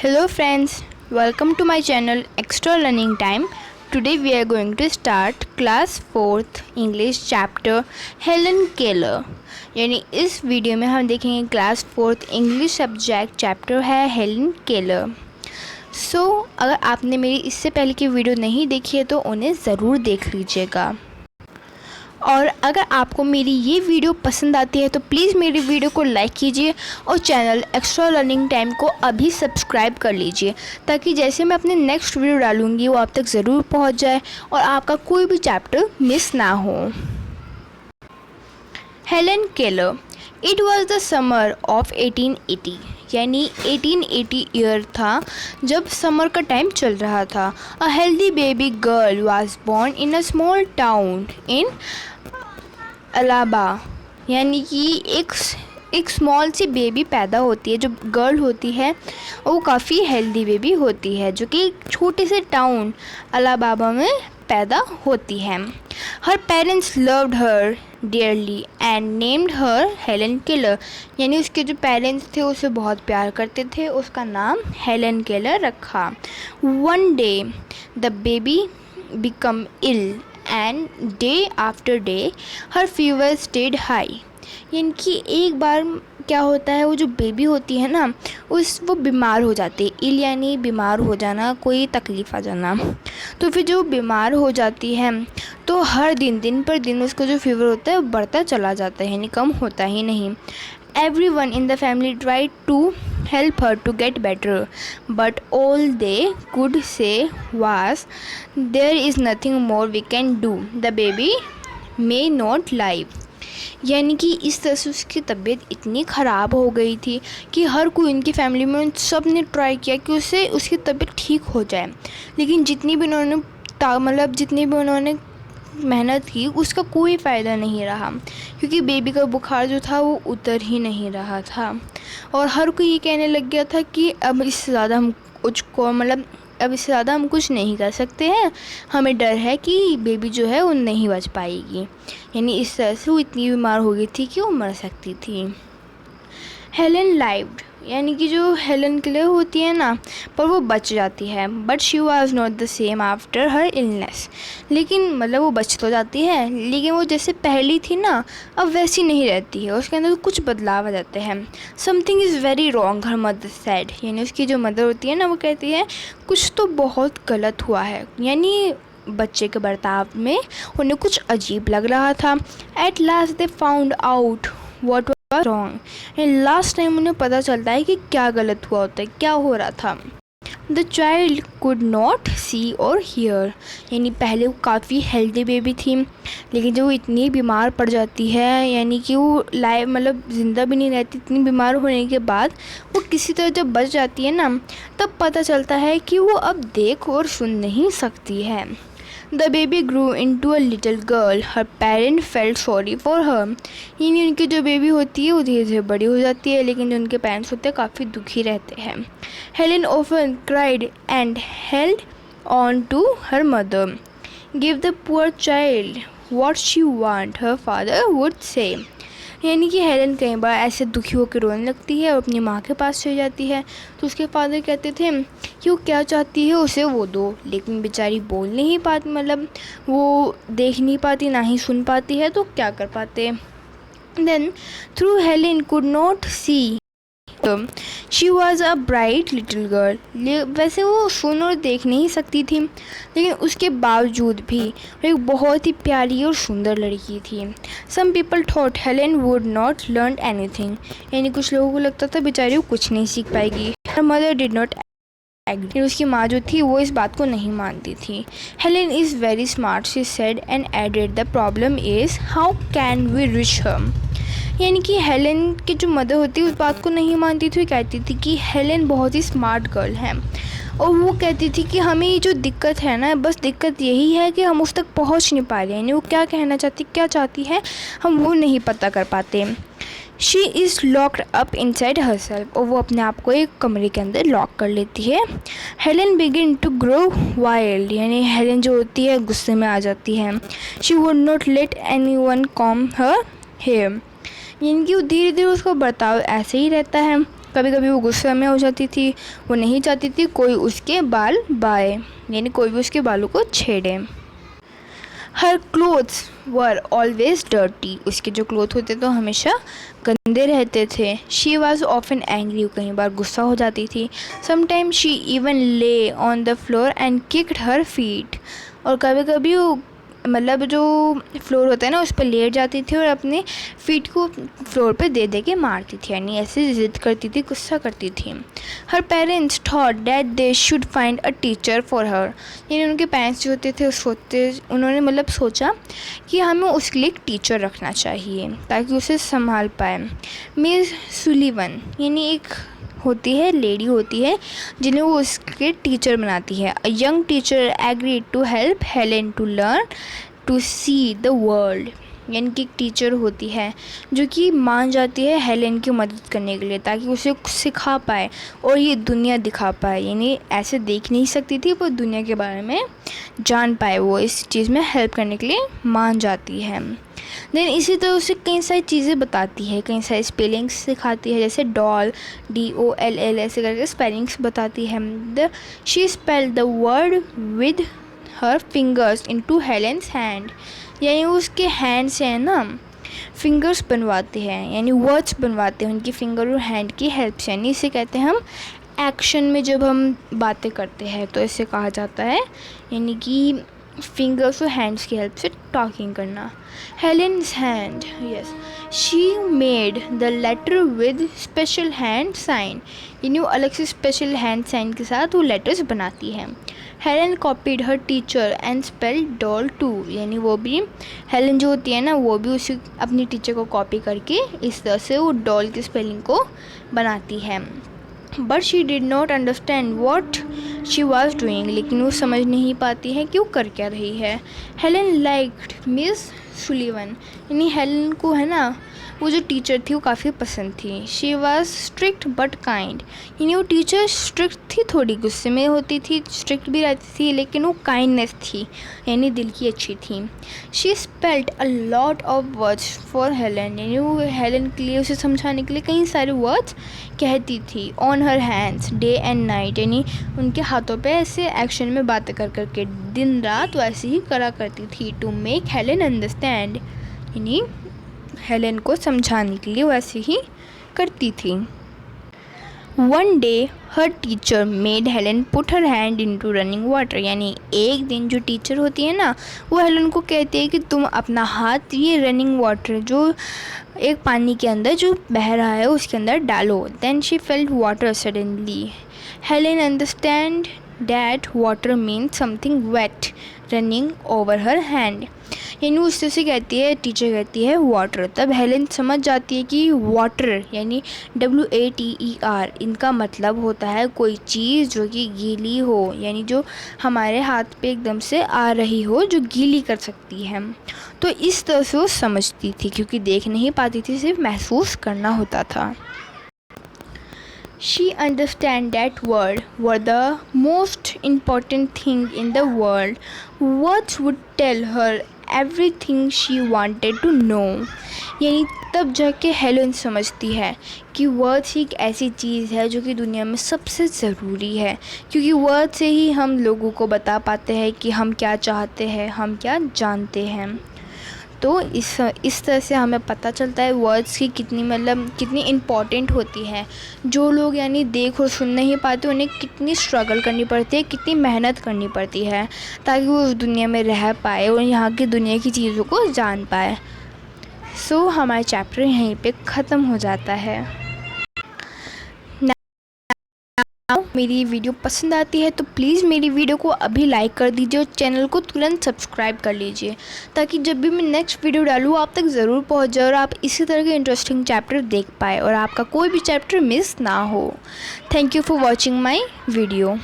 Hello friends, welcome to my channel Extra Learning Time. Today we are going to start class 4th English chapter Helen Keller. यानी इस video में हम देखेंगे class 4th English subject chapter है Helen Keller. अगर आपने मेरी इससे पहले की वीडियो नहीं देखी है तो उन्हें ज़रूर देख लीजिएगा. और अगर आपको मेरी ये वीडियो पसंद आती है तो प्लीज़ मेरी वीडियो को लाइक कीजिए और चैनल एक्स्ट्रा लर्निंग टाइम को अभी सब्सक्राइब कर लीजिए ताकि जैसे मैं अपने नेक्स्ट वीडियो डालूँगी वो आप तक ज़रूर पहुंच जाए और आपका कोई भी चैप्टर मिस ना हो. Helen Keller. It was the summer of 1880. यानी 1880 ईयर था जब समर का टाइम चल रहा था. A healthy baby girl was born in a small town in Alabama. यानी कि एक स्मॉल सी बेबी पैदा होती है. जो गर्ल होती है वो काफ़ी हेल्दी बेबी होती है जो कि एक छोटे से टाउन अलाबामा में पैदा होती है. Her parents loved her dearly and named her Helen Keller. यानी उसके जो पेरेंट्स थे उसे बहुत प्यार करते थे, उसका नाम हेलन केलर रखा. One day the baby become ill and day after day her fever stayed high. यानी कि एक बार क्या होता है, वो जो बेबी होती है ना वो बीमार हो जाती है. इल यानी बीमार हो जाना, कोई तकलीफ़ आ जाना. तो फिर जो बीमार हो जाती है तो हर दिन पर दिन उसका जो फीवर होता है वो बढ़ता चला जाता है, यानी कम होता ही नहीं. Everyone in the family tried to help her to get better, but all they could say was, "There is nothing more we can do. The baby may not live." यानी कि इस तरह से उसकी तबीयत इतनी ख़राब हो गई थी कि हर कोई उनकी फैमिली में सब ने ट्राई किया कि उसकी तबीयत ठीक हो जाए, लेकिन जितनी भी उन्होंने मेहनत की उसका कोई फ़ायदा नहीं रहा क्योंकि बेबी का बुखार जो था वो उतर ही नहीं रहा था. और हर कोई ये कहने लग गया था कि अब इससे ज़्यादा हम कुछ नहीं कर सकते हैं, हमें डर है कि बेबी जो है वो नहीं बच पाएगी. यानी इस तरह से वो इतनी बीमार हो गई थी कि वो मर सकती थी. Helen lived. यानी कि जो हेलन केलर होती है ना पर वो बच जाती है. But she was not the same after her illness. लेकिन वो बच तो जाती है लेकिन वो जैसे पहली थी ना अब वैसी नहीं रहती है. उसके अंदर कुछ बदलाव आ जाते हैं. Something is very wrong her mother sad. यानी उसकी जो मदर होती है ना वो कहती है कुछ तो बहुत गलत हुआ है. यानी बच्चे के बर्ताव में उन्हें कुछ अजीब लग रहा था. At last they found out what wrong. Last time उन्हें पता चलता है कि क्या गलत हुआ होता है, क्या हो रहा था. द चाइल्ड कुड नॉट सी और हियर. यानी पहले वो काफ़ी हेल्दी बेबी थी लेकिन जब वो इतनी बीमार पड़ जाती है यानी कि वो ज़िंदा भी नहीं रहती. इतनी बीमार होने के बाद वो किसी तरह जब बच जाती है ना तब पता चलता है कि वो अब देख और सुन नहीं सकती है. The baby grew into a little girl. Her parents felt sorry for her. यानी उनकी जो बेबी होती है वो धीरे धीरे बड़ी हो जाती है लेकिन जो उनके पेरेंट्स होते हैं काफ़ी दुखी रहते हैं. Helen often cried and held on to her mother. Give the poor child what she want, her father would say. यानी कि हेलन कई बार ऐसे दुखी होकर रोने लगती है और अपनी माँ के पास चली जाती है तो उसके फादर कहते थे कि वो क्या चाहती है उसे वो दो. लेकिन बेचारी बोल नहीं पाती, वो देख नहीं पाती ना ही सुन पाती है तो क्या कर पाते. Then through Helen could not see she was a bright little girl. वैसे वो सुन और देख नहीं सकती थी लेकिन उसके बावजूद भी वो एक बहुत ही प्यारी और सुंदर लड़की थी. Some people thought Helen would not learn anything. यानी कुछ लोगों को लगता था बेचारी वो कुछ नहीं सीख पाएगी. Her mother did not agree. उसकी माँ जो थी वो इस बात को नहीं मानती थी. Helen is very smart she said and added the problem is how can we reach her. यानी कि हेलन की जो मदर होती है उस बात को नहीं मानती थी. कहती थी कि हेलन बहुत ही स्मार्ट गर्ल है और वो कहती थी कि हमें ये जो दिक्कत है ना बस दिक्कत यही है कि हम उस तक पहुंच नहीं पा रहे. यानी वो क्या चाहती है हम वो नहीं पता कर पाते. She is locked up inside herself. और वो अपने आप को एक कमरे के अंदर लॉक कर लेती है. Helen begin to grow wild. यानी हेलन जो होती है गुस्से में आ जाती है. She would not let anyone comb her hair. यानी कि वो धीरे धीरे उसका बर्ताव ऐसे ही रहता है. कभी कभी वो गुस्से में हो जाती थी, वो नहीं चाहती थी कोई उसके बाल बाए, यानी कोई भी उसके बालों को छेड़े। हर क्लोथ्स वर ऑलवेज डर्टी, उसके जो क्लोथ होते तो हमेशा गंदे रहते थे। शी वॉज ऑफन एंग्री, कई बार गुस्सा हो जाती थी। समटाइम शी इवन ले on the floor and kicked her feet, और कभी कभी वो मतलब जो फ्लोर होता है ना उस पर लेट जाती थी और अपने फीट को फ्लोर पे दे दे के मारती थी, यानी ऐसे ज़िद करती थी, गुस्सा करती थी। Her parents thought that they should find a teacher for her, यानी उनके पेरेंट्स जो होते थे उन्होंने मतलब सोचा कि हमें उसके लिए एक टीचर रखना चाहिए ताकि उसे संभाल पाए। मिस सुलीवन यानी एक होती है, लेडी होती है जिन्हें वो उसके टीचर बनाती है। A young teacher agreed to help Helen to learn to see the world, यानी कि एक टीचर होती है जो कि मान जाती है हेलेन की मदद करने के लिए ताकि उसे सिखा पाए और ये दुनिया दिखा पाए, यानी ऐसे देख नहीं सकती थी पर दुनिया के बारे में जान पाए, वो इस चीज़ में हेल्प करने के लिए मान जाती है। देन इसी तरह उसे कई सारी चीज़ें बताती है, कई सारी स्पेलिंग्स सिखाती है, जैसे डॉल DOLL ऐसे करके स्पेलिंग्स बताती है। She spell the word with her fingers into Helen's hand, यानी उसके हैंड से है ना फिंगर्स बनवाते हैं, यानी वर्ड्स बनवाते हैं उनकी फिंगर और हैंड की हेल्प से, यानी इसे कहते हैं हम एक्शन में जब हम बातें करते हैं तो इसे कहा जाता है, यानी कि फिंगर्स और हैंड्स की हेल्प से टॉकिंग करना। Helen's hand, yes, she made the letter with special hand sign, यानी वो अलग से स्पेशल हैंड साइन के साथ वो लेटर्स बनाती है। Helen copied her teacher and spelled doll too, यानी वो भी हेलेन जो होती है ना वो भी उसी अपनी टीचर को कॉपी करके इस तरह से वो डॉल की स्पेलिंग को बनाती है। But she did not understand what she was doing, लेकिन वो समझ नहीं पाती है कि वो कर क्या रही है। हेलेन लाइक्ड मिस सुलीवन, यानी हेलेन को है ना वो जो टीचर थी वो काफ़ी पसंद थी। She was strict but kind, यानी वो टीचर स्ट्रिक्ट थी, थोड़ी गुस्से में होती थी, स्ट्रिक्ट भी रहती थी, लेकिन वो काइंडनेस थी, यानी दिल की अच्छी थी। She spelled a lot of words for Helen, यानी वो हेलेन के लिए उसे समझाने के लिए कई सारे वर्ड्स कहती थी। On her hands day and night, यानी उनके हाथों पे ऐसे एक्शन में बातें कर करके दिन रात वैसे ही करा करती थी। टू मेक हेलेन अंडरस्टैंड, यानी हेलेन को समझाने के लिए वैसे ही करती थी। One day her teacher made Helen put her hand into running water, यानी एक दिन जो टीचर होती है ना वो हेलेन को कहती है कि तुम अपना हाथ ये रनिंग वाटर जो एक पानी के अंदर जो बह रहा है उसके अंदर डालो। Then she felt water suddenly, Helen understand that water means something wet running over her hand, यानी उस तरह से कहती है, टीचर कहती है वाटर, तब हेलेन समझ जाती है कि वाटर यानी WATER इनका मतलब होता है कोई चीज़ जो कि गीली हो, यानी जो हमारे हाथ पे एकदम से आ रही हो जो गीली कर सकती है। तो इस तरह से वो समझती थी, क्योंकि देख नहीं पाती थी, सिर्फ महसूस करना होता था। She understand that words were the most important thing in the world. Words would tell her everything she wanted to know. यानी तब जाके हेलेन समझती है कि वर्ड्स एक ऐसी चीज़ है जो कि दुनिया में सबसे ज़रूरी है, क्योंकि वर्ड से ही हम लोगों को बता पाते हैं कि हम क्या चाहते हैं, हम क्या जानते हैं। तो इस तरह से हमें पता चलता है वर्ड्स की कितनी इम्पॉर्टेंट होती है। जो लोग यानी देख और सुन नहीं पाते उन्हें कितनी स्ट्रगल करनी पड़ती है, कितनी मेहनत करनी पड़ती है ताकि वो उस दुनिया में रह पाए और यहाँ की दुनिया की चीज़ों को जान पाए। सो हमारा चैप्टर यहीं पे ख़त्म हो जाता है। मेरी वीडियो पसंद आती है तो प्लीज़ मेरी वीडियो को अभी लाइक कर दीजिए और चैनल को तुरंत सब्सक्राइब कर लीजिए ताकि जब भी मैं नेक्स्ट वीडियो डालूँ आप तक ज़रूर पहुंच जाए और आप इसी तरह के इंटरेस्टिंग चैप्टर देख पाए और आपका कोई भी चैप्टर मिस ना हो। Thank you for watching my video.